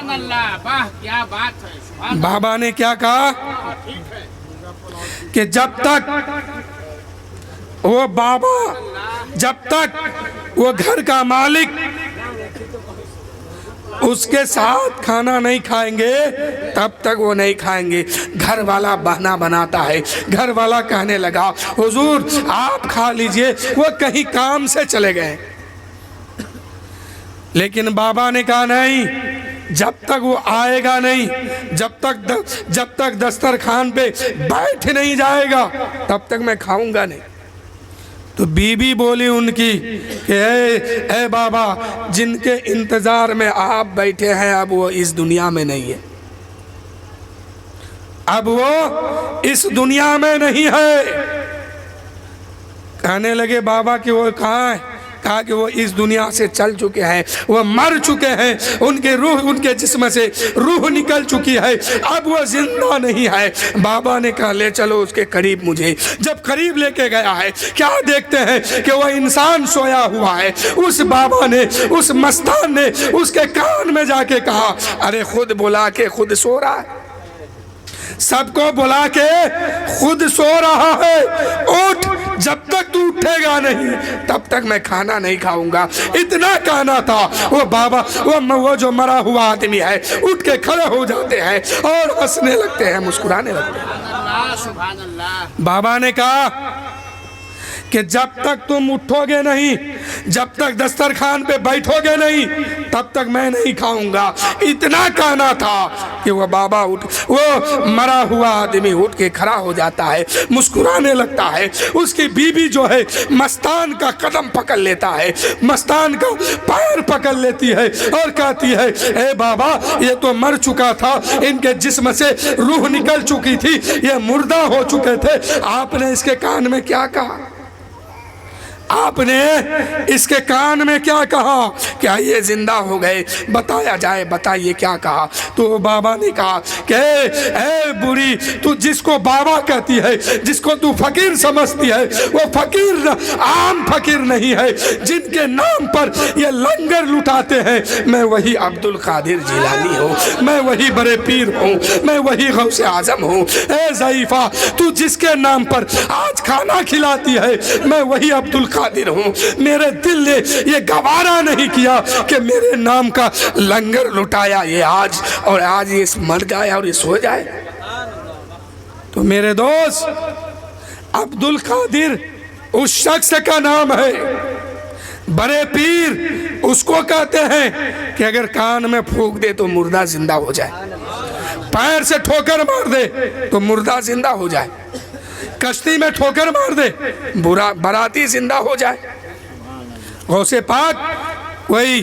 سبحان اللہ، واہ کیا بات ہے، سبحان بابا نے کیا کہا کہ جب تک وہ بابا، جب تک وہ گھر کا مالک اس کے ساتھ کھانا نہیں کھائیں گے تب تک وہ نہیں کھائیں گے۔ گھر والا بہانہ بناتا ہے، گھر والا کہنے لگا حضور آپ کھا لیجئے، وہ کہیں کام سے چلے گئے، لیکن بابا نے کہا نہیں، جب تک وہ آئے گا نہیں، جب تک دسترخوان پہ بیٹھ نہیں جائے گا تب تک میں کھاؤں گا نہیں۔ تو بی بی بولی ان کی کہ اے بابا، جن کے انتظار میں آپ بیٹھے ہیں اب وہ اس دنیا میں نہیں ہے، اب وہ اس دنیا میں نہیں ہے۔ کہنے لگے بابا کہ وہ کہاں ہے؟ کہا کہ وہ اس دنیا سے چل چکے ہیں، وہ مر چکے ہیں، ان کے جسم سے روح نکل چکی ہے، اب وہ زندہ نہیں ہے۔ بابا نے کہا لے چلو اس کے قریب مجھے۔ جب قریب لے کے گیا ہے، کیا دیکھتے ہیں کہ وہ انسان سویا ہوا ہے۔ اس بابا نے، اس مستان نے اس کے کان میں جا کے کہا ارے خود بلا کے خود سو رہا ہے، سب کو بلا کے خود سو رہا ہے، اٹھ، جب تک تو اٹھے گا نہیں تب تک میں کھانا نہیں کھاؤں گا۔ اتنا کہنا تھا، وہ بابا، وہ جو مرا ہوا آدمی ہے اٹھ کے کھڑے ہو جاتے ہیں اور ہنسنے لگتے ہیں، مسکرانے لگتے ہیں۔ اللہ، سبحان اللہ۔ بابا نے کہا کہ جب تک تم اٹھو گے نہیں، جب تک دسترخوان پہ بیٹھو گے نہیں تب تک میں نہیں کھاؤں گا۔ اتنا کہنا تھا کہ وہ بابا وہ مرا ہوا آدمی اٹھ کے کھڑا ہو جاتا ہے، مسکرانے لگتا ہے۔ اس کی بیوی جو ہے مستان کا قدم پکڑ لیتا ہے، مستان کا پیر پکڑ لیتی ہے اور کہتی ہے اے بابا یہ تو مر چکا تھا، ان کے جسم سے روح نکل چکی تھی، یہ مردہ ہو چکے تھے، آپ نے اس کے کان میں کیا کہا؟ آپ نے اس کے کان میں کیا کہا؟ کیا یہ زندہ ہو گئے؟ بتایا جائے، بتائیے کیا کہا؟ تو بابا نے کہا کہ اے بری، تو جس کو بابا کہتی ہے، جس کو تو فقیر سمجھتی ہے، وہ فقیر عام فقیر نہیں ہے، جن کے نام پر یہ لنگر لٹاتے ہیں، میں وہی عبد القادر جیلانی ہوں، میں وہی بڑے پیر ہوں، میں وہی غوث اعظم ہوں۔ اے ضعیفہ، تو جس کے نام پر آج کھانا کھلاتی ہے، میں وہی عبد القادر ہوں۔ میرے دل نے یہ گوارا نہیں کیا کہ میرے نام کا لنگر لٹایا یہ آج، اور آج یہ مر جائے اور یہ سو جائے۔ تو میرے دوست، عبد القادر اس شخص کا نام ہے، بڑے پیر اس کو کہتے ہیں کہ اگر کان میں پھونک دے تو مردہ زندہ ہو جائے، پیر سے ٹھوکر مار دے تو مردہ زندہ ہو جائے، کشتی میں ٹھوکر مار دے براتی زندہ ہو جائے۔ غوث پاک کوئی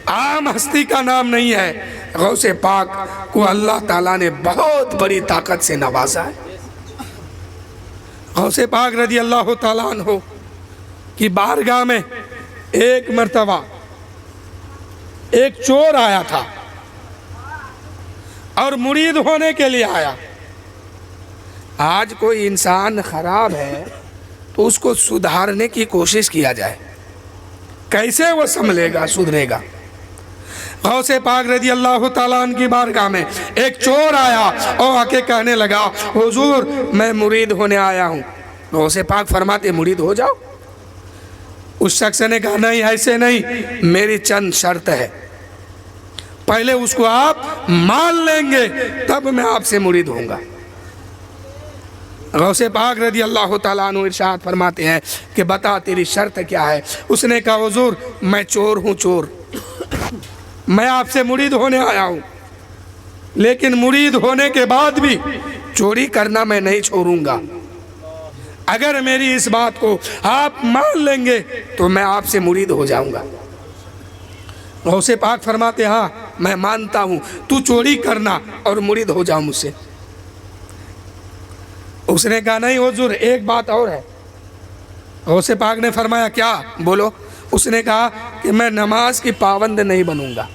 عام ہستی کا نام نہیں ہے، غوث پاک کو اللہ تعالیٰ نے بہت بڑی طاقت سے نوازا ہے۔ غوث پاک رضی اللہ تعالیٰ عنہ کی بارگاہ میں ایک مرتبہ ایک چور آیا تھا اور مرید ہونے کے لیے آیا۔ آج کوئی انسان خراب ہے تو اس کو سدھارنے کی کوشش کیا جائے، کیسے وہ سنبھلے گا، سدھرے گا؟ غوث پاک رضی اللہ تعالیٰ عنہ کی بارگاہ میں ایک چور آیا اور آ کے کہنے لگا حضور میں مرید ہونے آیا ہوں۔ غوث پاک فرماتے مرید ہو جاؤ۔ اس شخص نے کہا نہیں، ایسے نہیں، میری چند شرط ہے، پہلے اس کو آپ مان لیں گے تب میں آپ سے مرید ہوں گا۔ غوث پاک رضی اللہ تعالیٰ عنہ ارشاد فرماتے ہیں کہ بتا تیری شرط کیا ہے؟ اس نے کہا حضور میں چور ہوں، چور، میں آپ سے مرید ہونے آیا ہوں، لیکن مرید ہونے کے بعد بھی چوری کرنا میں نہیں چھوڑوں گا، اگر میری اس بات کو آپ مان لیں گے تو میں آپ سے مرید ہو جاؤں گا۔ غوث پاک فرماتے ہاں میں مانتا ہوں، تو چوری کرنا اور مرید ہو جاؤ مجھ سے۔ اس نے کہا نہیں حضور ایک بات اور ہے۔ غوث پاک نے فرمایا کیا؟ بولو۔ اس نے کہا کہ میں نماز کی پابند نہیں بنوں گا،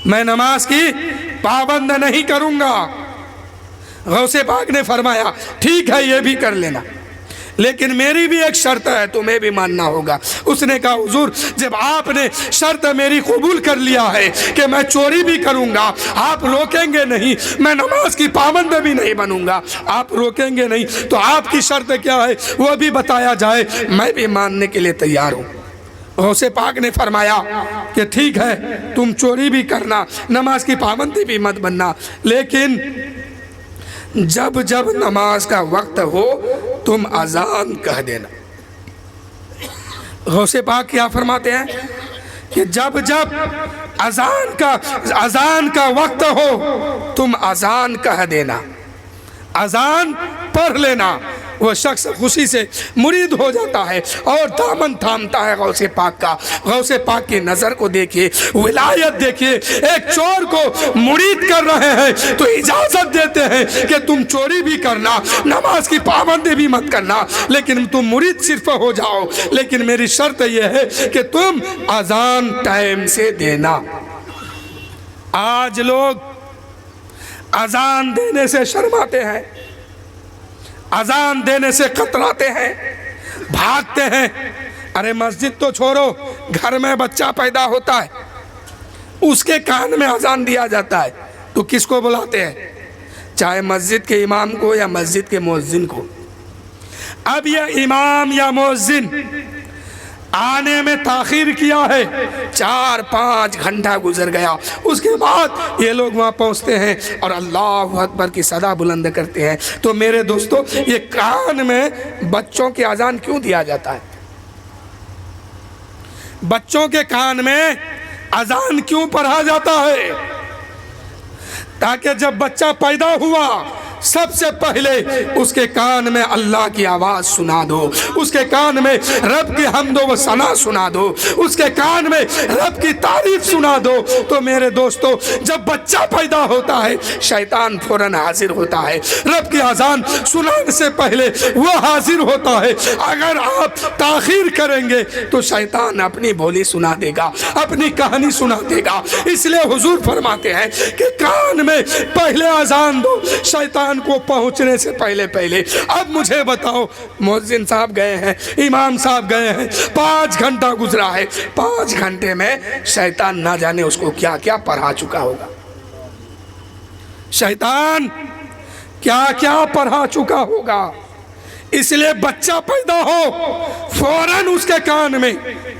میں نماز کی پابند نہیں کروں گا۔ غوث پاک نے فرمایا ٹھیک ہے یہ بھی کر لینا، لیکن میری بھی ایک شرط ہے، تمہیں بھی ماننا ہوگا۔ اس نے کہا حضور جب آپ نے شرط میری قبول کر لیا ہے کہ میں چوری بھی کروں گا، آپ روکیں گے نہیں، میں نماز کی پابند بھی نہیں بنوں گا، آپ روکیں گے نہیں، تو آپ کی شرط کیا ہے وہ بھی بتایا جائے، میں بھی ماننے کے لیے تیار ہوں۔ غوث پاک نے فرمایا کہ ٹھیک ہے، تم چوری بھی کرنا، نماز کی پابندی بھی مت بننا، لیکن جب جب نماز کا وقت ہو تم اذان کہہ دینا۔ غوث پاک کیا فرماتے ہیں کہ جب جب اذان کا وقت ہو تم اذان کہہ دینا، اذان پڑھ لینا۔ وہ شخص خوشی سے مرید ہو جاتا ہے اور دامن تھامتا ہے غوث پاک کا۔ غوث پاک کی نظر کو دیکھیے، ولایت دیکھیے، ایک چور کو مرید کر رہے ہیں تو اجازت دیتے ہیں کہ تم چوری بھی کرنا، نماز کی پابندی بھی مت کرنا، لیکن تم مرید صرف ہو جاؤ، لیکن میری شرط یہ ہے کہ تم اذان ٹائم سے دینا۔ آج لوگ اذان دینے سے شرماتے ہیں، اذان دینے سے کتراتے ہیں، بھاگتے ہیں۔ ارے مسجد تو چھوڑو، گھر میں بچہ پیدا ہوتا ہے، اس کے کان میں اذان دیا جاتا ہے تو کس کو بلاتے ہیں؟ چاہے مسجد کے امام کو یا مسجد کے مؤذن کو۔ اب یہ امام یا مؤذن آنے میں تاخیر کیا ہے، 4-5 گھنٹہ گزر گیا، اس کے بعد یہ لوگ وہاں پہنچتے ہیں اور اللہ اکبر کی صدا بلند کرتے ہیں۔ تو میرے دوستو، یہ کان میں بچوں کی اذان کیوں دیا جاتا ہے؟ بچوں کے کان میں اذان کیوں پڑھا جاتا ہے؟ تاکہ جب بچہ پیدا ہوا سب سے پہلے اس کے کان میں اللہ کی آواز سنا دو، اس کے کان میں رب کی حمد و ثنا سنا دو، اس کے کان میں رب کی تعریف سنا دو۔ تو میرے دوستو، جب بچہ پیدا ہوتا ہے شیطان فوراً حاضر ہوتا ہے، رب کی اذان سنانے سے پہلے وہ حاضر ہوتا ہے۔ اگر آپ تاخیر کریں گے تو شیطان اپنی بولی سنا دے گا، اپنی کہانی سنا دے گا۔ اس لیے حضور فرماتے ہیں کہ کان میں پہلے اذان دو شیطان کو پہنچنے سے پہلے۔ اب مجھے بتاؤ، مؤذن صاحب گئے ہیں، امام صاحب گئے ہیں، 5 گھنٹہ گزرا ہے، 5 گھنٹے میں شیطان نہ جانے اس کو کیا کیا پڑھا چکا ہوگا، شیطان کیا کیا پڑھا چکا ہوگا۔ اس لیے بچہ پیدا ہو فوراً اس کے کان میں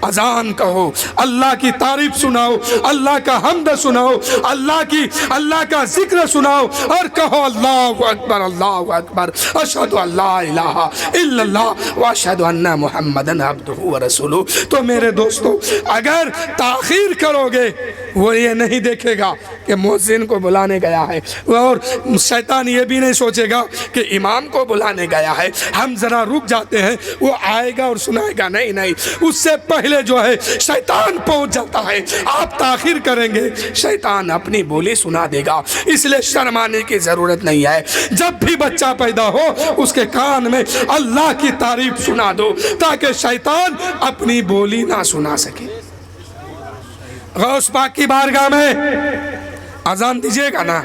اذان کہو، اللہ کی تعریف سناؤ، اللہ کا حمد سناؤ، اللہ کا ذکر سناؤ اور کہو اللہ اکبر، اللہ اکبر، اشہد ان لا الہ الا اللہ واشہد ان محمدن عبدہ ورسولہ۔ تو میرے دوستو، اگر تاخیر کرو گے وہ یہ نہیں دیکھے گا کہ مؤذن کو بلانے گیا ہے، اور شیطان یہ بھی نہیں سوچے گا کہ امام کو بلانے گیا ہے، ہم ذرا رک جاتے ہیں، وہ آئے گا اور سنائے گا۔ نہیں، اس سے پہلے جو ہے شیطان پہنچ جاتا ہے۔ آپ تاخیر کریں گے شیطان اپنی بولی سنا دے گا۔ اس لیے شرمانے کی ضرورت نہیں ہے، جب بھی بچہ پیدا ہو اس کے کان میں اللہ کی تعریف سنا دو تاکہ شیطان اپنی بولی نہ سنا سکے۔ غوث پاک کی بارگاہ میں اذان دیجئے گا نا؟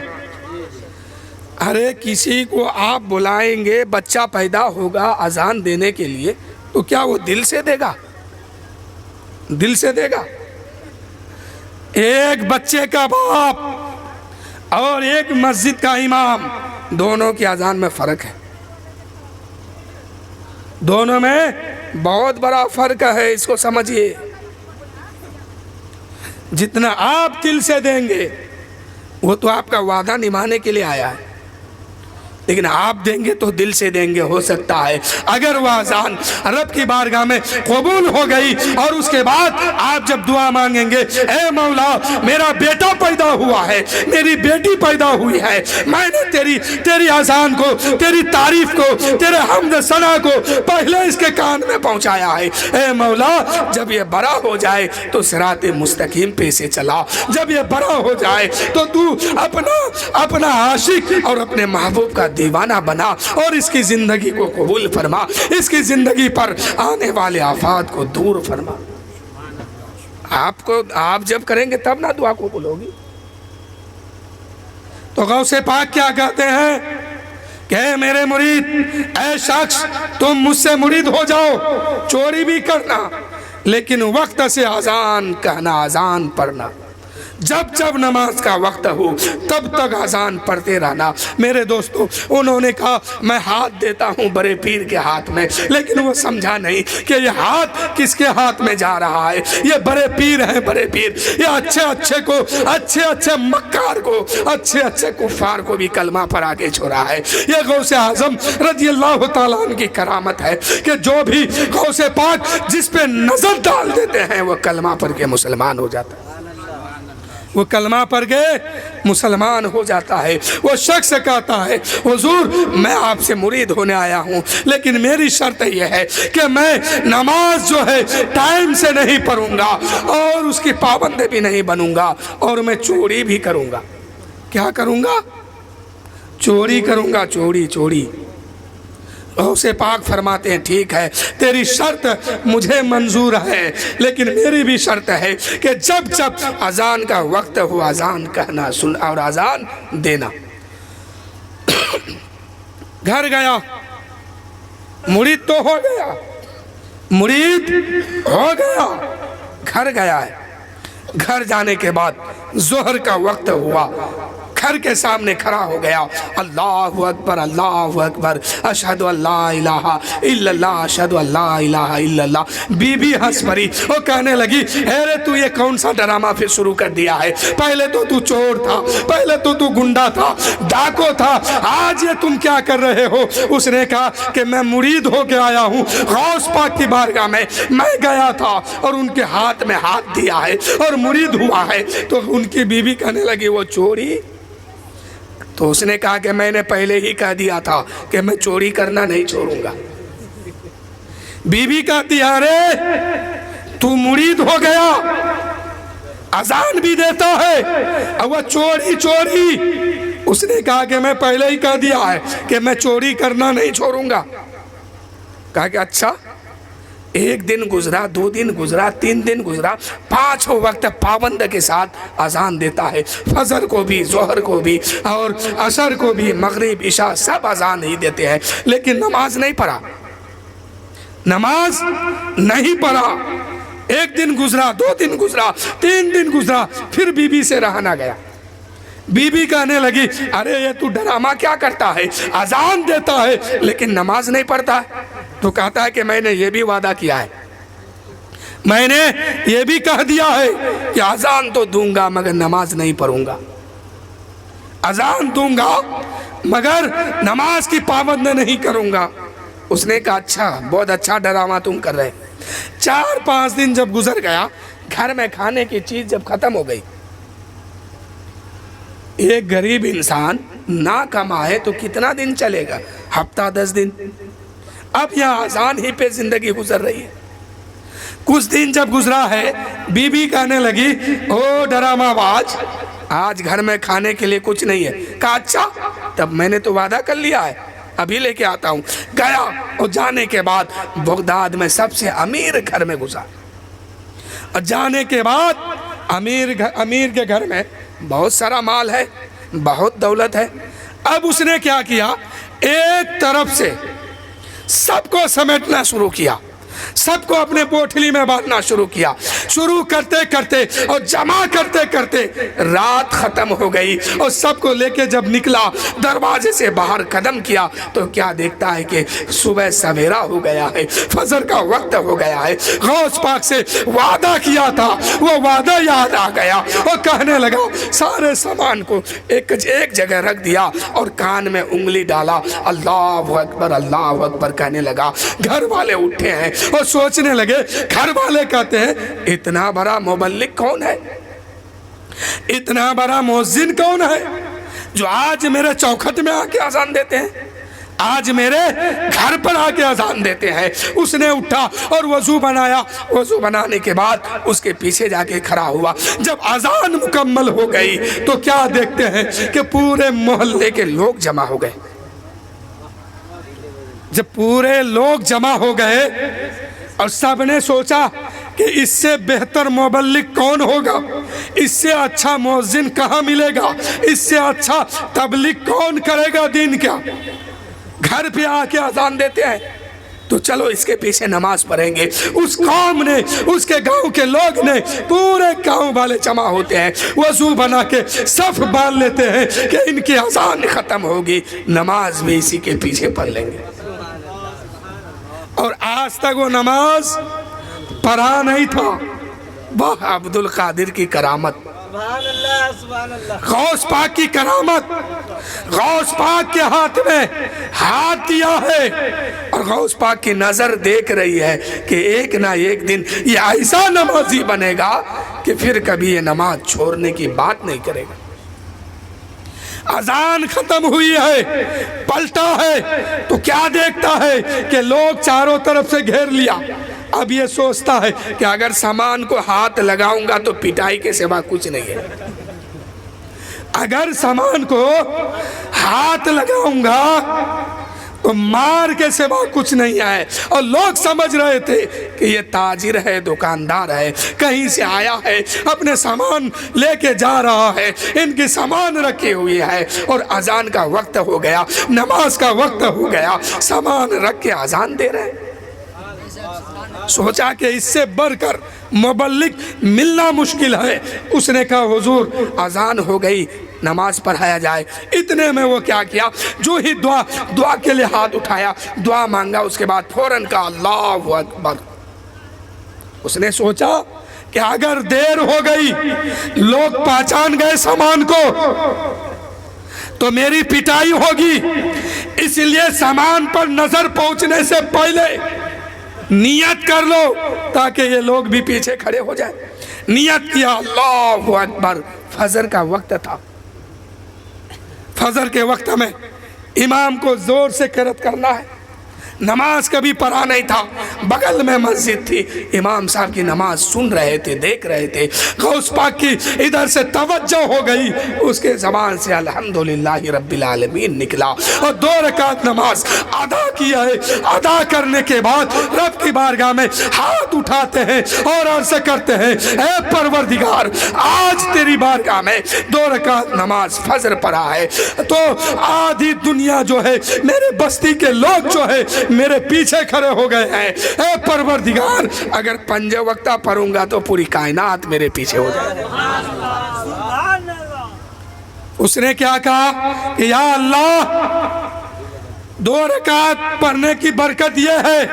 ارے کسی کو آپ بلائیں گے، بچہ پیدا ہوگا اذان دینے کے لیے، تو کیا وہ دل سے دے گا؟ دل سے دے گا؟ ایک بچے کا باپ اور ایک مسجد کا امام، دونوں کی اذان میں فرق ہے، دونوں میں بہت بڑا فرق ہے، اس کو سمجھیے۔ جتنا آپ دل سے دیں گے وہ تو آپ کا وعدہ نبھانے کے لیے آیا ہے، لیکن آپ دیں گے تو دل سے دیں گے۔ ہو سکتا ہے اگر وہ اذان رب کی بارگاہ میں قبول ہو گئی اور اس کے بعد آپ جب دعا مانگیں گے، اے مولا میرا بیٹا پیدا ہوا ہے، میری بیٹی پیدا ہوئی ہے، میں نے تیری اذان کو، تیری تعریف کو، تیرے حمد ثنا کو پہلے اس کے کان میں پہنچایا ہے، اے مولا جب یہ بڑا ہو جائے تو صراط مستقیم پہ سے چلا، جب یہ بڑا ہو جائے تو تو اپنا عاشق اور اپنے محبوب کا دیوانہ بنا اور اس کی زندگی کو قبول فرما، اس کی زندگی پر آنے والے آفات کو دور فرما۔ آپ جب کریں گے تب نہ دعا قبول ہوگی۔ تو غوث پاک کیا کہتے ہیں کہ اے میرے مرید، اے شخص تم مجھ سے مرید ہو جاؤ، چوری بھی کرنا لیکن وقت سے اذان کہنا، اذان پڑھنا، جب جب نماز کا وقت ہو تب تک اذان پڑھتے رہنا۔ میرے دوستو، انہوں نے کہا میں ہاتھ دیتا ہوں بڑے پیر کے ہاتھ میں، لیکن وہ سمجھا نہیں کہ یہ ہاتھ کس کے ہاتھ میں جا رہا ہے۔ یہ بڑے پیر ہیں، بڑے پیر، یہ اچھے کو، اچھے مکار کو، اچھے کفار کو بھی کلمہ پر آگے چھوڑا ہے۔ یہ غوث اعظم رضی اللہ تعالیٰ عنہ کی کرامت ہے کہ جو بھی غوث پاک جس پہ نظر ڈال دیتے ہیں وہ کلمہ پڑھ کے مسلمان ہو جاتا ہے، وہ کلمہ پڑھ کے مسلمان ہو جاتا ہے۔ وہ شخص کہتا ہے حضور میں آپ سے مرید ہونے آیا ہوں، لیکن میری شرط یہ ہے کہ میں نماز جو ہے ٹائم سے نہیں پڑھوں گا اور اس کی پابند بھی نہیں بنوں گا، اور میں چوری بھی کروں گا۔ کیا کروں گا؟ چوری کروں گا، چوری۔ غوث پاک فرماتے ہیں ٹھیک ہے، تیری شرط مجھے منظور ہے، لیکن میری بھی شرط ہے کہ جب جب اذان کا وقت ہو اذان کہنا سن اور اذان دینا۔ گھر گیا، مرید تو ہو گیا، مرید ہو گیا، گھر گیا ہے۔ گھر جانے کے بعد ظہر کا وقت ہوا، گھر کے سامنے کھڑا ہو گیا، اللہ اکبر اللہ اکبر، اشہد ان لا الہ الا اللہ، اشہد ان لا الہ الا اللہ۔ بی بی ہنس پڑی، وہ کہنے لگی اے تو یہ کون سا ڈرامہ پھر شروع کر دیا ہے؟ پہلے تو چور تھا، پہلے تو گنڈا تھا، ڈاکو تھا، آج یہ تم کیا کر رہے ہو؟ اس نے کہا کہ میں مرید ہو کے آیا ہوں، غوث پاک کی بارگاہ میں میں گیا تھا اور ان کے ہاتھ میں ہاتھ دیا ہے اور مرید ہوا ہے۔ تو ان کی بیوی کہنے لگی وہ چوری؟ تو اس نے کہا کہ میں نے پہلے ہی کہہ دیا تھا کہ میں چوری کرنا نہیں چھوڑوں گا۔ بی بی کہتی ہے ارے تو مرید ہو گیا، اذان بھی دیتا ہے اور وہ چوری۔ اس نے کہا کہ میں پہلے ہی کہہ دیا ہے کہ میں چوری کرنا نہیں چھوڑوں گا۔ کہا کہ اچھا، ایک دن گزرا، 2 دن گزرا، 3 دن گزرا، 5 وقت پابند کے ساتھ اذان دیتا ہے، فجر کو بھی، ظہر کو بھی اور عصر کو بھی، مغرب عشاء سب اذان ہی دیتے ہیں، لیکن نماز نہیں پڑھا، نماز نہیں پڑھا۔ 1 دن گزرا، 2 دن گزرا، 3 دن گزرا، پھر بی بی سے رہا نہ گیا۔ بی بی کہنے لگی ارے یہ تو ڈرامہ کیا کرتا ہے، اذان دیتا ہے لیکن نماز نہیں پڑھتا ہے۔ تو کہتا ہے کہ میں نے یہ بھی وعدہ کیا ہے، میں نے یہ بھی کہہ دیا ہے کہ اذان تو دوں گا مگر نماز نہیں پڑھوں گا، اذان دوں گا مگر نماز کی پابند نہیں کروں گا۔ اس نے کہا اچھا، بہت اچھا ڈرامہ تم کر رہے۔ 4-5 دن جب گزر گیا، گھر میں کھانے کی چیز جب ختم ہو گئی، ایک غریب انسان نہ کمائے تو کتنا دن چلے گا؟ ہفتہ 10 دن۔ اب یہاں اذان ہی پہ زندگی گزر رہی ہے۔ کچھ دن جب گزرا ہے، بی بی کہنے لگی او ڈرامہ باز، آج گھر میں کھانے کے لیے کچھ نہیں ہے۔ کہا اچھا، تب میں نے تو وعدہ کر لیا ہے، ابھی لے کے آتا ہوں۔ گیا اور جانے کے بعد بغداد میں سب سے امیر گھر میں گزرا، اور جانے کے بعد امیر کے گھر میں بہت سارا مال ہے، بہت دولت ہے۔ اب اس نے کیا کیا، ایک طرف سے سب کو سمیٹنا شروع کیا، سب کو اپنے پوٹلی میں باندھنا شروع کیا۔ شروع کرتے کرتے اور جمع کرتے کرتے رات ختم ہو گئی، اور سب کو لے کے جب نکلا، دروازے سے باہر قدم کیا تو کیا دیکھتا ہے کہ صبح سویرا ہو گیا ہے، فجر کا وقت ہو گیا ہے۔ غوث پاک سے وعدہ کیا تھا، وہ وعدہ یاد آ گیا اور کہنے لگا، سارے سامان کو ایک جگہ رکھ دیا اور کان میں انگلی ڈالا، اللہ اکبر اللہ اکبر کہنے لگا۔ گھر والے اٹھے ہیں اور سوچنے لگے، گھر والے کہتے ہیں اتنا بڑا مبلغ کون ہے، اتنا بڑا مؤذن کون ہے جو آج میرے چوکھٹ میں آ کے اذان دیتے ہیں، آج میرے گھر پر آ کے اذان دیتے ہیں۔ اس نے اٹھا اور وضو بنایا، وضو بنانے کے بعد اس کے پیچھے جا کے کھڑا ہوا۔ جب اذان مکمل ہو گئی تو کیا دیکھتے ہیں کہ پورے محلے کے لوگ جمع ہو گئے۔ جب پورے لوگ جمع ہو گئے اور سب نے سوچا کہ اس سے بہتر مبلغ کون ہوگا، اس سے اچھا مؤذن کہاں ملے گا، اس سے اچھا تبلیغ کون کرے گا دین کا۔ گھر پہ آ کے اذان دیتے ہیں تو چلو اس کے پیچھے نماز پڑھیں گے. اس قوم نے، اس کے گاؤں کے لوگ نے، پورے گاؤں والے جمع ہوتے ہیں، وضو بنا کے صف باندھ لیتے ہیں کہ ان کی اذان ختم ہوگی، نماز بھی اسی کے پیچھے پڑھ لیں گے. اور آج تک وہ نماز پڑھا نہیں تھا. واہ عبد القادر کی کرامت، سبحان اللہ سبحان اللہ. غوث پاک کی کرامت. غوث پاک کے ہاتھ میں ہاتھ دیا ہے اور غوث پاک کی نظر دیکھ رہی ہے کہ ایک نہ ایک دن یہ ایسا نمازی بنے گا کہ پھر کبھی یہ نماز چھوڑنے کی بات نہیں کرے گا. اذان ختم ہوئی ہے، پلٹا ہے تو کیا دیکھتا ہے کہ لوگ چاروں طرف سے گھیر لیا. اب یہ سوچتا ہے کہ اگر سامان کو ہاتھ لگاؤں گا تو پٹائی کے سوا کچھ نہیں ہے. اگر سامان کو ہاتھ لگاؤں گا تو مار کے سوا کچھ نہیں ہے. اور لوگ سمجھ رہے تھے کہ یہ تاجر ہے، دکاندار ہے، کہیں سے آیا ہے، اپنے سامان لے کے جا رہا ہے، ان کی سامان رکھی ہوئی ہے اور اذان کا وقت ہو گیا، نماز کا وقت ہو گیا، سامان رکھ کے اذان دے رہے ہیں. سوچا کہ اس سے بڑھ کر مبلغ ملنا مشکل ہے. اس نے کہا حضور اذان ہو گئی، نماز پڑھایا جائے. اتنے میں وہ کیا کیا، جو ہی دعا کے لیے ہاتھ اٹھایا، دعا مانگا، اس کے بعد فوراً کہا اللہ اکبر. اس نے سوچا کہ اگر دیر ہو گئی، لوگ پہچان گئے سامان کو تو میری پٹائی ہوگی، اس لیے سامان پر نظر پہنچنے سے پہلے نیت کر لو تاکہ یہ لوگ بھی پیچھے کھڑے ہو جائیں. نیت کیا، اللہ اکبر. فجر کا وقت تھا. فجر کے وقت میں امام کو زور سے قرات کرنا ہے. نماز کبھی پڑھا نہیں تھا. بغل میں مسجد تھی، امام صاحب کی نماز سن رہے تھے، دیکھ رہے تھے. غوث پاک کی ادھر سے توجہ ہو گئی، اس کے زبان سے الحمدللہ رب العالمین نکلا اور 2 رکعت نماز ادا کیا ہے. ادا کرنے کے بعد رب کی بارگاہ میں ہاتھ اٹھاتے ہیں اور عرض کرتے ہیں اے پروردگار، آج تیری بارگاہ میں 2 رکعت نماز فجر پڑھا ہے تو آدھی دنیا جو ہے، میرے بستی کے لوگ جو ہے میرے پیچھے کھڑے ہو گئے ہیں. اے پروردگار، اگر 5 وقتہ پڑھوں گا تو پوری کائنات میرے پیچھے ہو جائے. اس نے کیا کہا کہ یا اللہ، 2 رکعت پڑھنے کی برکت یہ ہے،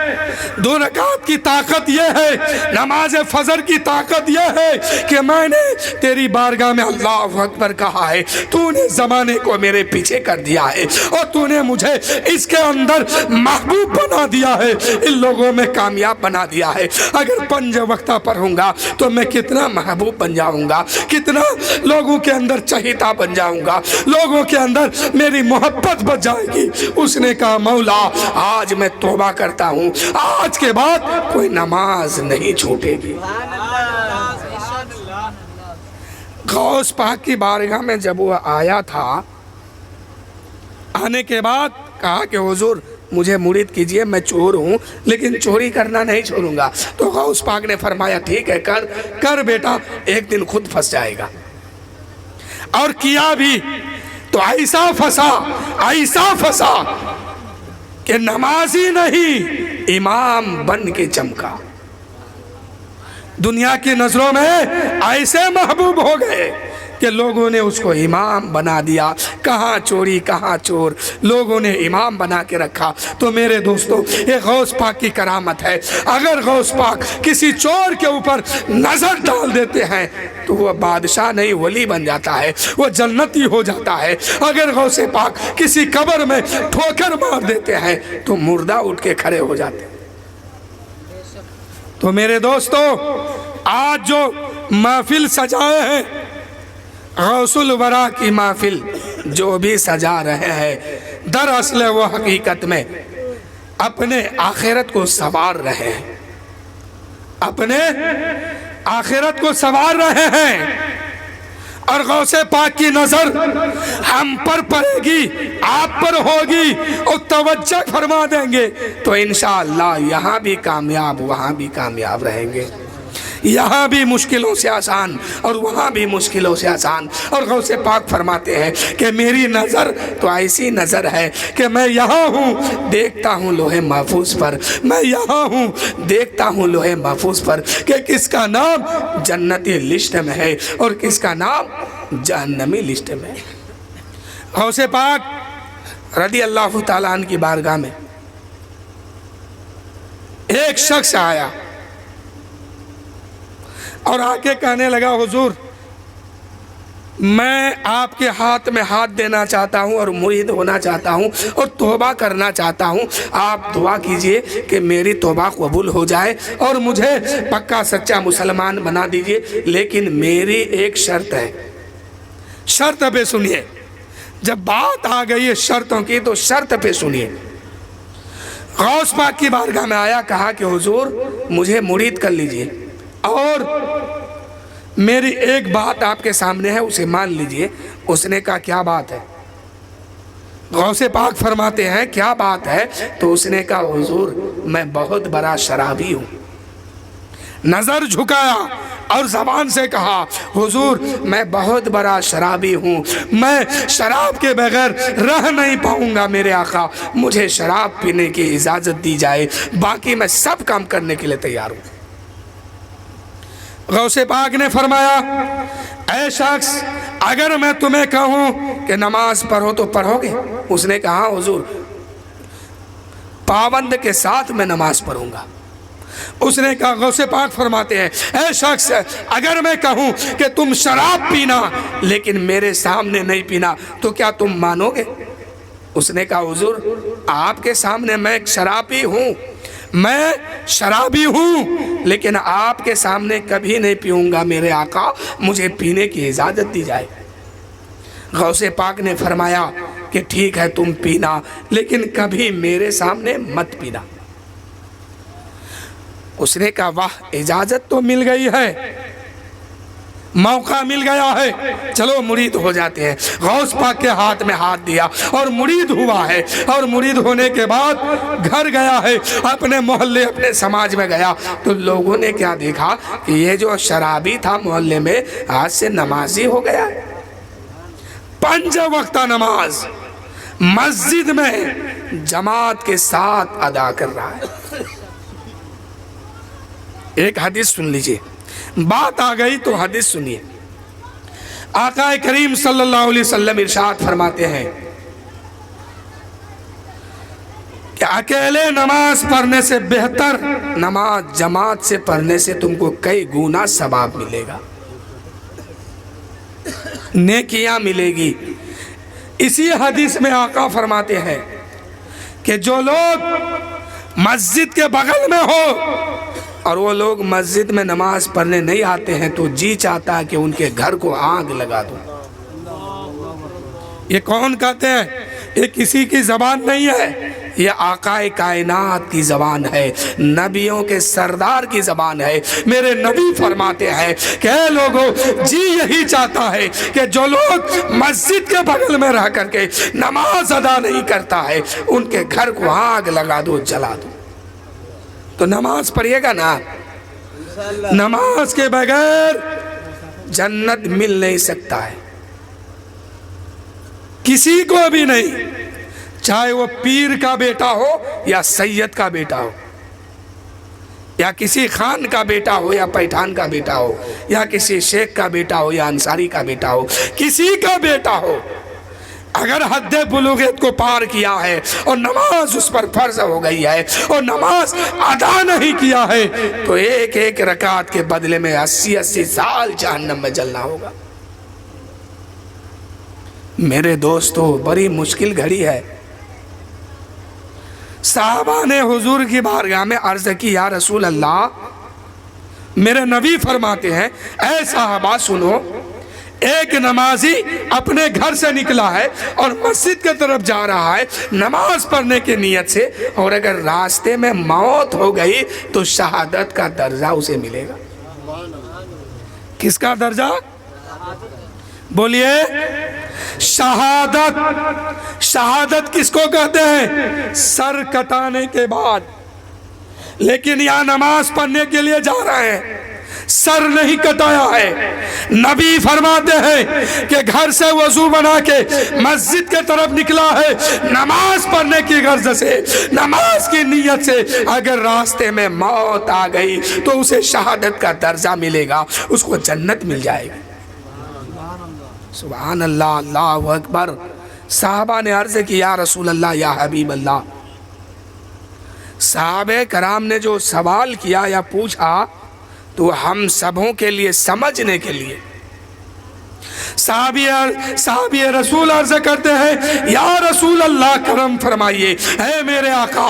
2 رکعت کی طاقت یہ ہے، نماز فجر کی طاقت یہ ہے کہ میں نے تیری بارگاہ میں اللہ اکبر کہا ہے، تو نے زمانے کو میرے پیچھے کر دیا ہے اور تو نے مجھے اس کے اندر محبوب بنا دیا ہے، ان لوگوں میں کامیاب بنا دیا ہے. اگر 5 وقتہ پڑھوں گا تو میں کتنا محبوب بن جاؤں گا، کتنا لوگوں کے اندر چہیتا بن جاؤں گا، لوگوں کے اندر میری محبت بچ جائے گی. اس نے کہا مولا، آج میں توبہ کرتا ہوں، آج کے بعد کوئی نماز نہیں چھوٹے گی. غوث پاک کی بارگاہ میں جب وہ آیا تھا، آنے کے بعد کہا کہ حضور مجھے مرید کیجئے، میں چور ہوں لیکن چوری کرنا نہیں چھوڑوں گا. تو غوث پاک نے فرمایا ٹھیک ہے، کر بیٹا، ایک دن خود پھنس جائے گا. اور کیا بھی تو ایسا پھنسا کہ نمازی نہیں، امام بن کے چمکا. دنیا کی نظروں میں ایسے محبوب ہو گئے کہ لوگوں نے اس کو امام بنا دیا. کہاں چوری کہاں چور، لوگوں نے امام بنا کے رکھا. تو میرے دوستو، یہ غوث پاک کی کرامت ہے. اگر غوث پاک کسی چور کے اوپر نظر ڈال دیتے ہیں تو وہ بادشاہ نہیں، ولی بن جاتا ہے، وہ جنتی ہو جاتا ہے. اگر غوث پاک کسی قبر میں ٹھوکر مار دیتے ہیں تو مردہ اٹھ کے کھڑے ہو جاتے ہیں. تو میرے دوستو، آج جو محفل سجائے ہیں، غوث الورا کی محفل جو بھی سجا رہے ہیں، دراصل وہ حقیقت میں اپنے آخرت کو سنوار رہے ہیں، اپنے آخرت کو سنوار رہے ہیں. اور غوث پاک کی نظر ہم پر پڑے گی، آپ پر ہوگی اور توجہ فرما دیں گے تو انشاءاللہ یہاں بھی کامیاب، وہاں بھی کامیاب رہیں گے. یہاں بھی مشکلوں سے آسان اور وہاں بھی مشکلوں سے آسان. اور غوث پاک فرماتے ہیں کہ میری نظر تو ایسی نظر ہے کہ میں یہاں ہوں دیکھتا ہوں لوح محفوظ پر, میں یہاں ہوں دیکھتا ہوں لوح محفوظ پر کہ کس کا نام جنتی لسٹ میں ہے اور کس کا نام جہنمی لسٹ میں ہے. غوث پاک رضی اللہ تعالیٰ عنہ کی بارگاہ میں ایک شخص آیا اور آ کے کہنے لگا حضور میں آپ کے ہاتھ میں ہاتھ دینا چاہتا ہوں اور مرید ہونا چاہتا ہوں اور توبہ کرنا چاہتا ہوں, آپ دعا کیجئے کہ میری توبہ قبول ہو جائے اور مجھے پکا سچا مسلمان بنا دیجئے, لیکن میری ایک شرط ہے. شرط پہ سنیے, جب بات آ گئی ہے شرطوں کی تو شرط پہ سنیے. غوث پاک کی بارگاہ میں آیا, کہا کہ حضور مجھے مرید کر لیجئے اور میری ایک بات آپ کے سامنے ہے اسے مان لیجئے. اس نے کہا کیا بات ہے؟ غوث پاک فرماتے ہیں کیا بات ہے؟ تو اس نے کہا حضور میں بہت بڑا شرابی ہوں. نظر جھکایا اور زبان سے کہا حضور میں بہت بڑا شرابی ہوں, میں شراب کے بغیر رہ نہیں پاؤں گا میرے آقا, مجھے شراب پینے کی اجازت دی جائے, باقی میں سب کام کرنے کے لیے تیار ہوں. غوث پاک نے فرمایا اے شخص اگر میں تمہیں کہوں کہ نماز پڑھو تو پڑھو گے؟ اس نے کہا حضور پابند کے ساتھ میں نماز پڑھوں گا. اس نے کہا, غوث پاک فرماتے ہیں اے شخص اگر میں کہوں کہ تم شراب پینا لیکن میرے سامنے نہیں پینا تو کیا تم مانو گے؟ اس نے کہا حضور آپ کے سامنے میں ایک شرابی ہوں, میں شرابی ہوں لیکن آپ کے سامنے کبھی نہیں پیوں گا میرے آقا, مجھے پینے کی اجازت دی جائے. غوث پاک نے فرمایا کہ ٹھیک ہے تم پینا لیکن کبھی میرے سامنے مت پینا. اس نے کہا واہ اجازت تو مل گئی ہے, موقع مل گیا ہے, چلو مرید ہو جاتے ہیں. غوث پاک کے ہاتھ میں ہاتھ دیا اور مرید ہوا ہے, اور مرید ہونے کے بعد گھر گیا ہے, اپنے محلے اپنے سماج میں گیا تو لوگوں نے کیا دیکھا کہ یہ جو شرابی تھا محلے میں آج سے نمازی ہو گیا ہے. 5 وقتہ نماز مسجد میں جماعت کے ساتھ ادا کر رہا ہے. ایک حدیث سن لیجئے, بات آ گئی تو حدیث سنیے. آقا کریم صلی اللہ علیہ وسلم ارشاد فرماتے ہیں کہ اکیلے نماز پڑھنے سے بہتر نماز جماعت سے پڑھنے سے تم کو کئی گنا ثواب ملے گا, نیکیاں ملے گی. اسی حدیث میں آقا فرماتے ہیں کہ جو لوگ مسجد کے بغل میں ہو اور وہ لوگ مسجد میں نماز پڑھنے نہیں آتے ہیں تو جی چاہتا ہے کہ ان کے گھر کو آگ لگا دوں. یہ کون کہتے ہیں؟ یہ کسی کی زبان نہیں ہے, یہ آقا کائنات کی زبان ہے, نبیوں کے سردار کی زبان ہے. میرے نبی فرماتے ہیں کہ اے لوگوں جی یہی چاہتا ہے کہ جو لوگ مسجد کے بغل میں رہ کر کے نماز ادا نہیں کرتا ہے ان کے گھر کو آگ لگا دو, جلا دو. تو نماز پڑھیے گا نا, نماز کے بغیر جنت مل نہیں سکتا ہے کسی کو بھی نہیں, چاہے وہ پیر کا بیٹا ہو یا سید کا بیٹا ہو یا کسی خان کا بیٹا ہو یا پٹھان کا بیٹا ہو یا کسی شیخ کا بیٹا ہو یا انصاری کا بیٹا ہو, کسی کا بیٹا ہو, اگر حد بلوغیت کو پار کیا ہے اور نماز اس پر فرض ہو گئی ہے اور نماز ادا نہیں کیا ہے تو ایک ایک رکعت کے بدلے میں 80 سال جہنم میں جلنا ہوگا. میرے دوستو بڑی مشکل گھڑی ہے. صحابہ نے حضور کی بارگاہ میں عرض کی یا رسول اللہ, میرے نبی فرماتے ہیں اے صحابہ سنو, ایک نمازی اپنے گھر سے نکلا ہے اور مسجد کے طرف جا رہا ہے نماز پڑھنے کی نیت سے, اور اگر راستے میں موت ہو گئی تو شہادت کا درجہ اسے ملے گا. کس کا درجہ؟ بولیے شہادت. شہادت کس کو کہتے ہیں؟ سر کٹانے کے بعد. لیکن یہاں نماز پڑھنے کے لیے جا رہے ہیں, سر نہیں کٹایا ہے۔ نبی فرماتے ہیں کہ گھر سے وضو بنا کے مسجد کے طرف نکلا ہے نماز پڑھنے کی غرض سے، نماز کی نیت سے، اگر راستے میں موت آ گئی تو اسے شہادت کا درجہ ملے گا، اس کو جنت مل جائے گی۔ سبحان اللہ، اللہ اکبر۔ صحابہ نے عرض کی یا رسول اللہ، یا حبیب اللہ۔ صحابہ کرام نے جو سوال کیا یا پوچھا تو ہم سبوں کے لیے سمجھنے کے لیے صحابی رسول عرض کرتے ہیں یا رسول اللہ کرم فرمائیے، اے میرے آقا،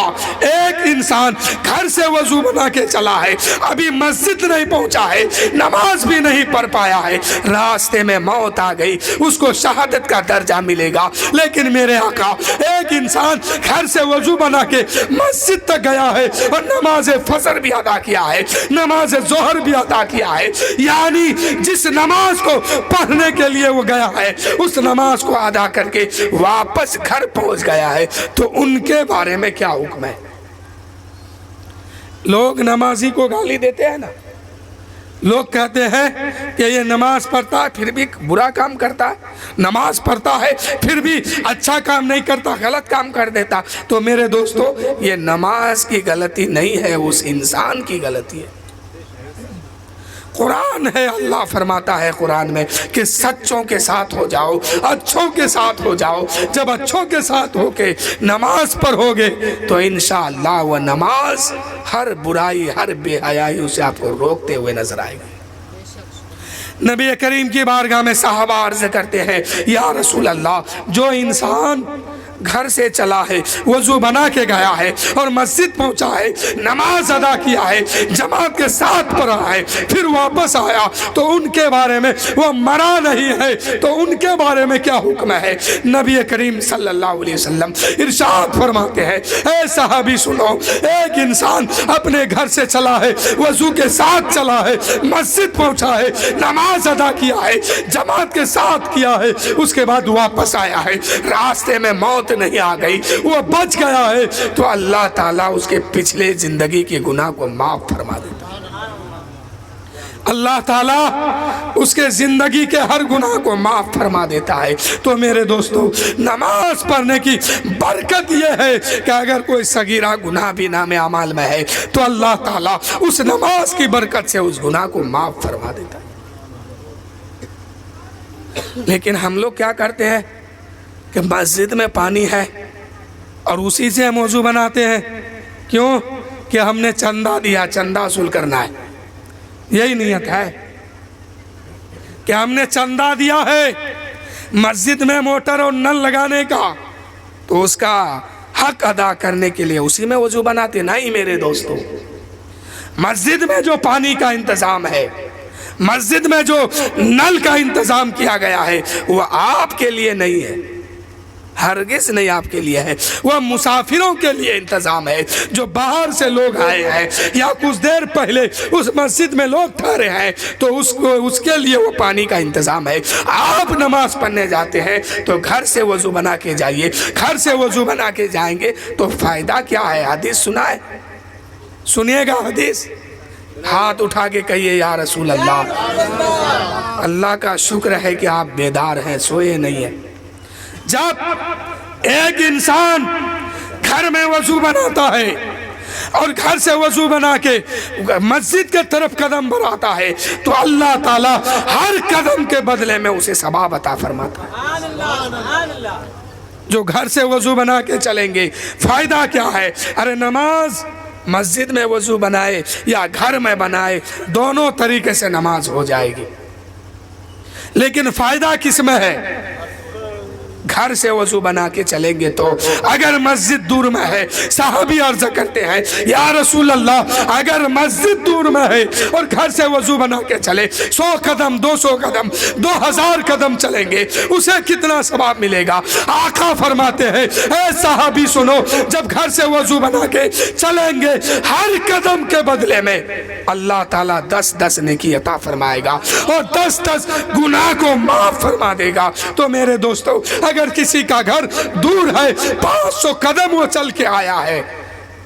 ایک انسان گھر سے وضو بنا کے چلا ہے، ابھی مسجد نہیں پہنچا ہے، نماز بھی نہیں پڑھ پایا ہے، راستے میں موت آ گئی، اس کو شہادت کا درجہ ملے گا، لیکن میرے آقا ایک انسان گھر سے وضو بنا کے مسجد تک گیا ہے اور نماز فجر بھی ادا کیا ہے، نماز ظہر بھی ادا کیا ہے، یعنی جس نماز کو پڑھنے کے لیے وہ گیا ہے اس نماز کو ادا کر کے واپس گھر پہنچ گیا ہے، تو ان کے بارے میں کیا حکم ہے؟ لوگ نمازی کو گالی دیتے ہیں نا، لوگ کہتے ہیں کہ یہ نماز پڑھتا ہے پھر بھی برا کام کرتا ہے، نماز پڑھتا ہے پھر بھی اچھا کام نہیں کرتا، غلط کام کر دیتا۔ تو میرے دوستو، یہ نماز کی غلطی نہیں ہے، اس انسان کی غلطی ہے۔ قرآن ہے، اللہ فرماتا ہے قرآن میں کہ سچوں کے ساتھ ہو جاؤ، اچھوں کے ساتھ ہو جاؤ۔ جب اچھوں کے ساتھ ہو کے نماز پڑھو گے تو انشاءاللہ وہ نماز ہر برائی، ہر بے حیائی سے آپ کو روکتے ہوئے نظر آئے گی۔ نبی کریم کی بارگاہ میں صحابہ عرض کرتے ہیں یا رسول اللہ، جو انسان گھر سے چلا ہے، وضو بنا کے گیا ہے اور مسجد پہنچا ہے، نماز ادا کیا ہے، جماعت کے ساتھ پڑھا ہے، پھر واپس آیا تو ان کے بارے میں وہ مرا نہیں ہے، تو ان کے بارے میں کیا حکم ہے؟ نبی کریم صلی اللہ علیہ وسلم ارشاد فرماتے ہیں، اے صحابی سنو، ایک انسان اپنے گھر سے چلا ہے، وضو کے ساتھ چلا ہے، مسجد پہنچا ہے، نماز ادا کیا ہے، جماعت کے ساتھ کیا ہے، اس کے بعد واپس آیا ہے، راستے میں موت نہیں آ گئی، وہ بچ گیا ہے، تو اللہ تعالیٰ اس کے پچھلے زندگی کے گناہ کو معاف فرما دیتا ہے۔ اللہ تعالیٰ اس کے زندگی کے ہر گناہ کو معاف فرما دیتا ہے۔ تو میرے دوستو، نماز پڑھنے کی برکت یہ ہے کہ اگر کوئی صغیرہ گناہ بھی نام اعمال میں ہے تو اللہ تعالیٰ اس نماز کی برکت سے اس گناہ کو معاف فرما دیتا ہے۔ لیکن ہم لوگ کیا کرتے ہیں کہ مسجد میں پانی ہے اور اسی سے ہم وضو بناتے ہیں، کیوں؟ کہ ہم نے چندہ دیا، چندہ وصول کرنا ہے، یہی نیت ہے کہ ہم نے چندہ دیا ہے مسجد میں موٹر اور نل لگانے کا، تو اس کا حق ادا کرنے کے لیے اسی میں وضو بناتے۔ نہیں میرے دوستو، مسجد میں جو پانی کا انتظام ہے، مسجد میں جو نل کا انتظام کیا گیا ہے، وہ آپ کے لیے نہیں ہے، ہرگز نہیں آپ کے لیے ہے، وہ مسافروں کے لیے انتظام ہے، جو باہر سے لوگ آئے ہیں یا کچھ دیر پہلے اس مسجد میں لوگ ٹھہرے ہیں، تو اس کے لیے وہ پانی کا انتظام ہے۔ آپ نماز پڑھنے جاتے ہیں تو گھر سے وضو بنا کے جائیے، گھر سے وضو بنا کے جائیں گے تو فائدہ کیا ہے؟ حدیث سنا ہے، سنیے گا حدیث، ہاتھ اٹھا کے کہیے یا رسول اللہ۔ اللہ کا شکر ہے کہ آپ بیدار ہیں، سوئے نہیں ہیں۔ جب ایک انسان گھر میں وضو بناتا ہے اور گھر سے وضو بنا کے مسجد کے طرف قدم بڑھاتا ہے تو اللہ تعالیٰ ہر قدم کے بدلے میں اسے ثواب عطا فرماتا ہے۔ جو گھر سے وضو بنا کے چلیں گے، فائدہ کیا ہے؟ ارے نماز مسجد میں وضو بنائے یا گھر میں بنائے، دونوں طریقے سے نماز ہو جائے گی، لیکن فائدہ کس میں ہے؟ گھر سے وضو بنا کے چلیں گے تو اگر مسجد دور میں ہے، صحابی عرض کرتے ہیں یا رسول اللہ، اگر مسجد دور میں ہے اور گھر سے وضو بنا کے چلے، 100 قدم 200 قدم 2000 قدم چلیں گے، اسے کتنا ثواب ملے گا؟ آقا فرماتے ہیں اے صحابی سنو، جب گھر سے وضو بنا کے چلیں گے، ہر قدم کے بدلے میں اللہ تعالیٰ 10 نیکی عطا فرمائے گا اور 10 گناہ کو معاف فرما دے گا۔ تو میرے دوستو، اگر کسی کا گھر دور ہے، 500 قدم وہ چل کے آیا ہے،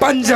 5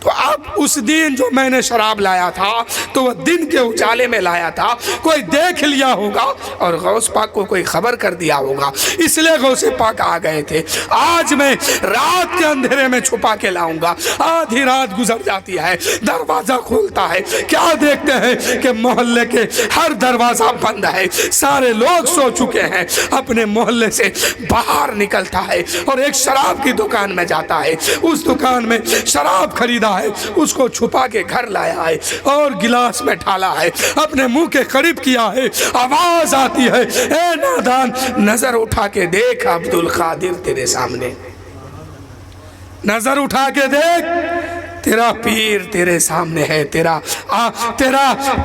تو اب اس دن جو میں نے شراب لایا تھا تو وہ دن کے اجالے میں لایا تھا، کوئی دیکھ لیا ہوگا اور غوث پاک کو کوئی خبر کر دیا ہوگا، اس لیے غوث پاک آ گئے تھے۔ آج میں رات کے اندھیرے میں چھپا کے لاؤں گا۔ آدھی رات گزر جاتی ہے، دروازہ کھولتا ہے، کیا دیکھتے ہیں کہ محلے کے ہر دروازہ بند ہے، سارے لوگ سو چکے ہیں۔ اپنے محلے سے باہر نکلتا ہے اور ایک شراب کی دکان میں جاتا ہے، اس دکان میں شراب خریدا ہے، اس کو چھپا کے گھر لایا ہے اور گلاس میں ڈالا ہے، اپنے منہ کے قریب کیا ہے۔ آواز آتی ہے، اے نادان نظر اٹھا کے دیکھ، عبد القادر تیرے سامنے، نظر اٹھا کے دیکھ، تیرا پیر تیرے سامنے ہے، تیرا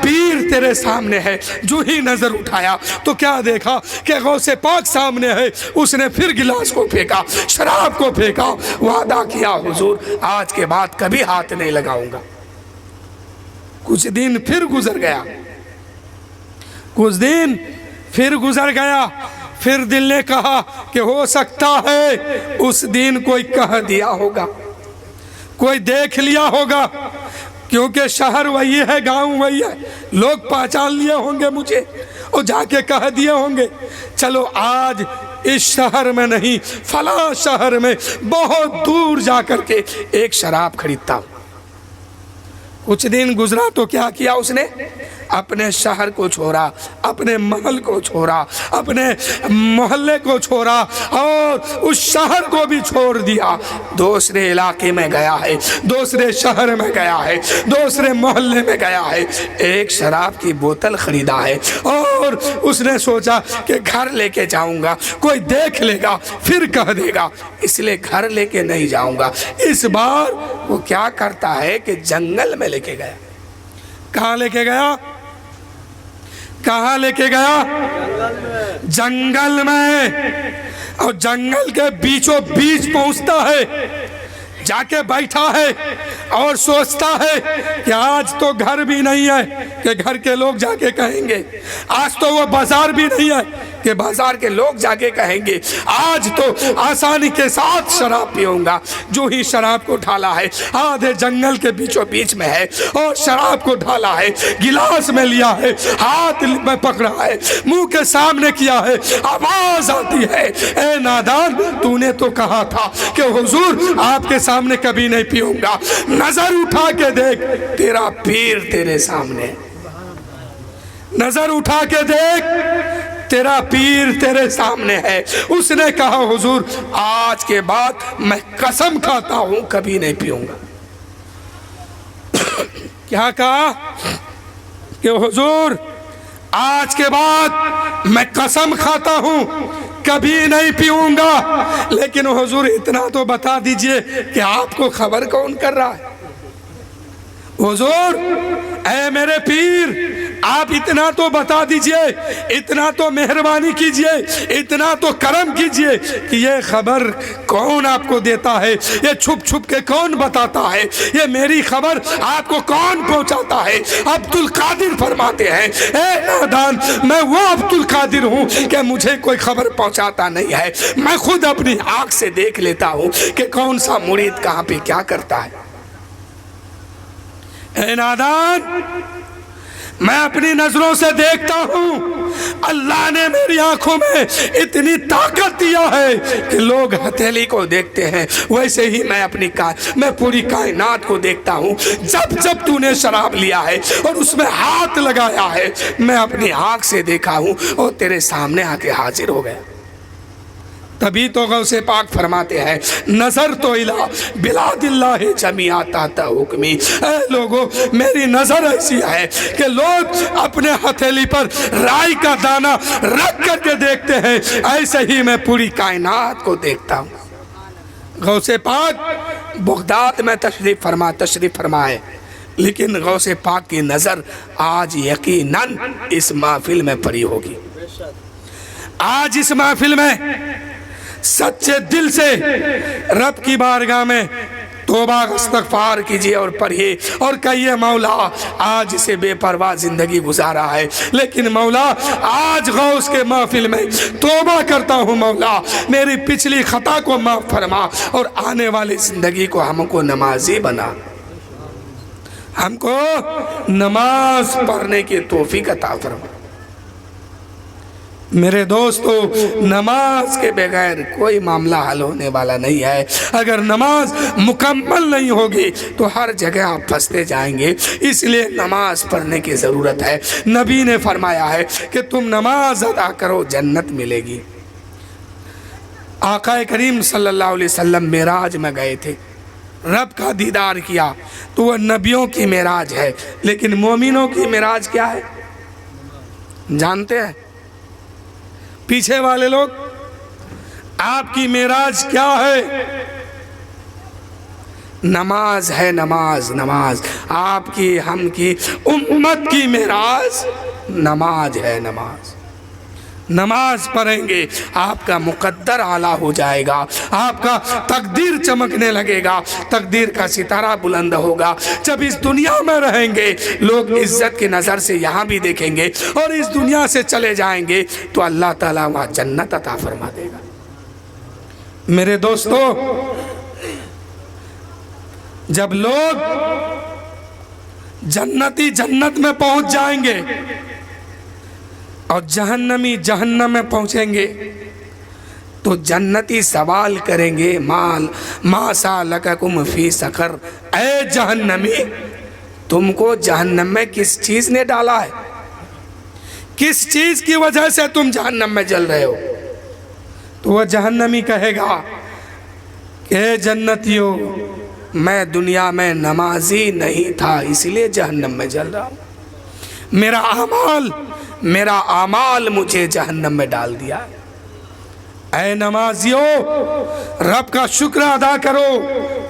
پیر تیرے سامنے ہے۔ جو ہی نظر اٹھایا تو کیا دیکھا کہ غوث پاک سامنے ہے۔ اس نے پھر گلاس کو پھینکا، شراب کو پھینکا، وعدہ کیا حضور آج کے بعد کبھی ہاتھ نہیں لگاؤں گا۔ کچھ دن پھر گزر گیا، کچھ دن پھر گزر گیا، پھر دل نے کہا کہ ہو سکتا ہے اس دن کوئی کہہ دیا ہوگا، کوئی دیکھ لیا ہوگا، کیونکہ شہر وہی ہے، گاؤں وہی ہے، لوگ پہچان لیے ہوں گے مجھے اور جا کے کہہ دیے ہوں گے، چلو آج اس شہر میں نہیں فلاں شہر میں بہت دور جا کر کے ایک شراب خریدتا ہوں۔ کچھ دن گزرا تو کیا کیا اس نے؟ اپنے شہر کو چھوڑا، اپنے محل کو چھوڑا، اپنے محلے کو چھوڑا اور اس شہر کو بھی چھوڑ دیا۔ دوسرے علاقے میں گیا ہے، دوسرے شہر میں گیا ہے، دوسرے محلے میں گیا ہے، ایک شراب کی بوتل خریدا ہے اور اس نے سوچا کہ گھر لے کے جاؤں گا، کوئی دیکھ لے گا پھر کہہ دے گا، اس لیے گھر لے کے نہیں جاؤں گا۔ اس بار وہ کیا کرتا ہے کہ جنگل میں لے کے گیا۔ کہاں لے کے گیا؟ کہاں لے کے گیا؟ جنگل میں، اور جنگل کے بیچوں بیچ پہنچتا ہے، جا کے بیٹھا ہے اور سوچتا ہے کہ آج تو گھر بھی نہیں ہے کہ گھر کے لوگ جا کے کہیں گے، آج تو وہ بازار بھی نہیں ہے کہ بازار کے لوگ جا کے کہیں گے، آج تو آسانی کے ساتھ شراب پیوں گا۔ جو ہی شراب کو ڈھالا ہے، آدھے جنگل کے بیچوں بیچ میں ہے اور شراب کو ڈھالا ہے، گلاس میں لیا ہے، ہاتھ میں پکڑا ہے، منہ کے سامنے کیا ہے، آواز آتی ہے، اے نادان تو نے تو کہا تھا کہ حضور آپ کے سامنے کبھی نہیں پیوں گا، نظر اٹھا کے دیکھ تیرا پیر تیرے سامنے، نظر اٹھا کے دیکھ تیرا پیر تیرے سامنے ہے۔ اس نے کہا حضور آج کے بعد میں قسم کھاتا ہوں کبھی نہیں پیوں گا۔ کیا کہا کہ حضور آج کے بعد میں قسم کھاتا ہوں کبھی نہیں پیوں گا، لیکن حضور اتنا تو بتا دیجئے کہ آپ کو خبر کون کر رہا ہے؟ حضور اے میرے پیر آپ اتنا تو بتا دیجئے، اتنا تو مہربانی کیجئے، اتنا تو کرم کیجئے کہ یہ خبر کون آپ کو دیتا ہے، یہ چھپ چھپ کے کون بتاتا ہے، یہ میری خبر آپ کو کون پہنچاتا ہے؟ عبد القادر فرماتے ہیں اے نادان میں وہ عبد القادر ہوں کہ مجھے کوئی خبر پہنچاتا نہیں ہے، میں خود اپنی آنکھ سے دیکھ لیتا ہوں کہ کون سا مرید کہاں پہ کیا کرتا ہے۔ اے نادان میں اپنی نظروں سے دیکھتا ہوں، اللہ نے میری آنکھوں میں اتنی طاقت دیا ہے کہ لوگ ہتھیلی کو دیکھتے ہیں، ویسے ہی میں پوری کائنات کو دیکھتا ہوں۔ جب جب تو نے شراب لیا ہے اور اس میں ہاتھ لگایا ہے میں اپنی آنکھ سے دیکھا ہوں اور تیرے سامنے آ کے حاضر ہو گیا۔ تبھی تو غوث پاک فرماتے ہیں نظر تو الہ بلاد اللہ جمیعا تحت حکمی، اے لوگوں میری نظر ایسی ہے کہ لوگ اپنے ہتھیلی پر رائی کا دانہ رکھ کر کے دیکھتے ہیں، ایسے ہی میں پوری کائنات کو دیکھتا ہوں۔ غوث پاک بغداد میں تشریف فرمائے، لیکن غوث پاک کی نظر آج یقیناً اس محفل میں پڑی ہوگی۔ آج اس محفل میں سچے دل سے رب کی بارگاہ میں توبہ استغفار کیجئے اور پڑھیے اور کہیے مولا آج اسے بے پرواہ زندگی گزارا ہے، لیکن مولا آج غوث کے محفل میں توبہ کرتا ہوں، مولا میری پچھلی خطا کو معاف فرما اور آنے والی زندگی کو ہم کو نمازی بنا۔ ہم کو نماز پڑھنے کی توفیق عطا فرما۔ میرے دوستو، نماز کے بغیر کوئی معاملہ حل ہونے والا نہیں ہے۔ اگر نماز مکمل نہیں ہوگی تو ہر جگہ آپ پھنستے جائیں گے، اس لیے نماز پڑھنے کی ضرورت ہے۔ نبی نے فرمایا ہے کہ تم نماز ادا کرو جنت ملے گی۔ آقا کریم صلی اللہ علیہ وسلم معراج میں گئے تھے، رب کا دیدار کیا، تو وہ نبیوں کی معراج ہے، لیکن مومنوں کی معراج کیا ہے جانتے ہیں؟ پیچھے والے لوگ، آپ کی معراج کیا ہے؟ نماز ہے، نماز نماز۔ آپ کی، ہم کی، امت کی معراج نماز ہے، نماز۔ نماز پڑھیں گے آپ کا مقدر اعلیٰ ہو جائے گا، آپ کا تقدیر چمکنے لگے گا، تقدیر کا ستارہ بلند ہوگا۔ جب اس دنیا میں رہیں گے لوگ عزت کی نظر سے یہاں بھی دیکھیں گے، اور اس دنیا سے چلے جائیں گے تو اللہ تعالیٰ وہاں جنت عطا فرما دے گا۔ میرے دوستو، جب لوگ جنتی جنت میں پہنچ جائیں گے اور جہنمی جہنم میں پہنچیں گے تو جنتی سوال کریں گے، ما سالککم فی سقر، اے جہنمی تم کو جہنم میں کس چیز نے ڈالا ہے؟ کس چیز کی وجہ سے تم جہنم میں جل رہے ہو؟ تو وہ جہنمی کہے گا کہ اے جنتیوں، میں دنیا میں نمازی نہیں تھا اس لیے جہنم میں جل رہا ہوں، میرا اعمال مجھے جہنم میں ڈال دیا۔ اے نمازیوں، رب کا شکر ادا کرو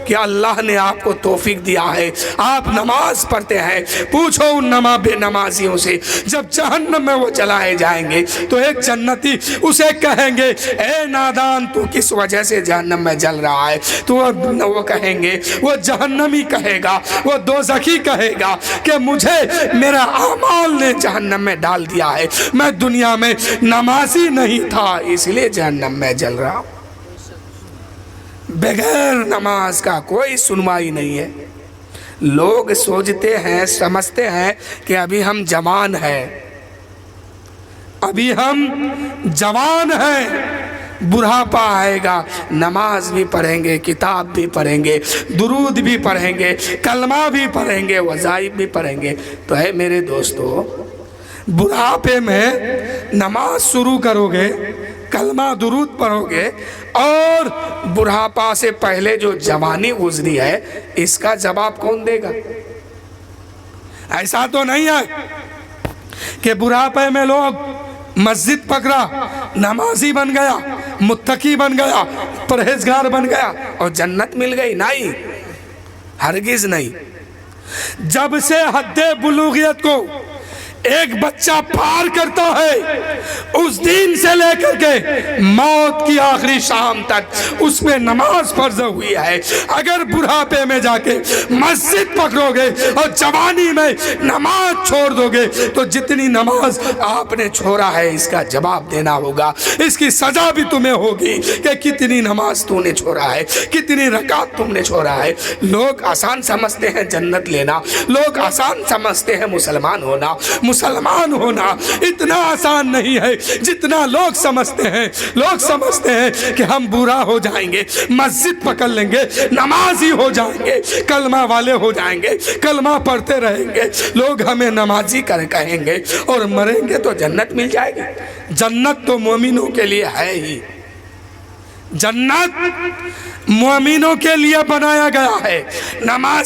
کہ اللہ نے آپ کو توفیق دیا ہے، آپ نماز پڑھتے ہیں۔ پوچھو ان بے نمازیوں سے، جب جہنم میں وہ جلائے جائیں گے تو ایک جنتی اسے کہیں گے، اے نادان تو کس وجہ سے جہنم میں جل رہا ہے؟ تو وہ کہیں گے، وہ جہنمی کہے گا، وہ دوزخی کہے گا کہ مجھے میرا اعمال نے جہنم میں ڈال دیا ہے، میں دنیا میں نمازی نہیں تھا اس لیے جہنم میں جل رہا ہوں۔ بغیر نماز کا کوئی سنوائی نہیں ہے۔ لوگ سوچتے ہیں، سمجھتے ہیں کہ ابھی ہم جوان ہیں، ابھی ہم جوان ہیں، بڑھاپا آئے گا نماز بھی پڑھیں گے، کتاب بھی پڑھیں گے، درود بھی پڑھیں گے، کلمہ بھی پڑھیں گے، وظائف بھی پڑھیں گے۔ تو ہے میرے دوستو، بڑھاپے میں نماز شروع کرو گے، کلمہ درود پڑھو گے، اور بڑھاپا سے پہلے جو جوانی گزری ہے اس کا جواب کون دے گا؟ ایسا تو نہیں ہے کہ بڑھاپے میں لوگ مسجد پکڑا، نمازی بن گیا، متقی بن گیا، پرہیزگار بن گیا اور جنت مل گئی۔ نہیں، ہرگز نہیں۔ جب سے حد بلوغیت کو ایک بچہ پار کرتا ہے، اس دن سے لے کر کے موت کی آخری شام تک اس میں نماز فرض ہوئی ہے۔ اگر بڑھاپے میں جا کے مسجد پکڑو گے اور جوانی میں نماز چھوڑ دو گے تو جتنی نماز آپ نے چھوڑا ہے اس کا جواب دینا ہوگا، اس کی سزا بھی تمہیں ہوگی کہ کتنی نماز تو نے چھوڑا ہے، کتنی رکعت تم نے چھوڑا ہے۔ لوگ آسان سمجھتے ہیں جنت لینا، لوگ آسان سمجھتے ہیں مسلمان ہونا اتنا آسان نہیں ہے جتنا لوگ سمجھتے ہیں۔ لوگ سمجھتے ہیں کہ ہم برا ہو جائیں گے، مسجد پکڑ لیں گے، نمازی ہو جائیں گے، کلمہ والے ہو جائیں گے، کلمہ پڑھتے رہیں گے، لوگ ہمیں نمازی کہیں گے اور مریں گے تو جنت مل جائے گی۔ جنت تو مومنوں کے لیے ہے ہی، جنت مومنوں کے لیے بنایا گیا ہے۔ نماز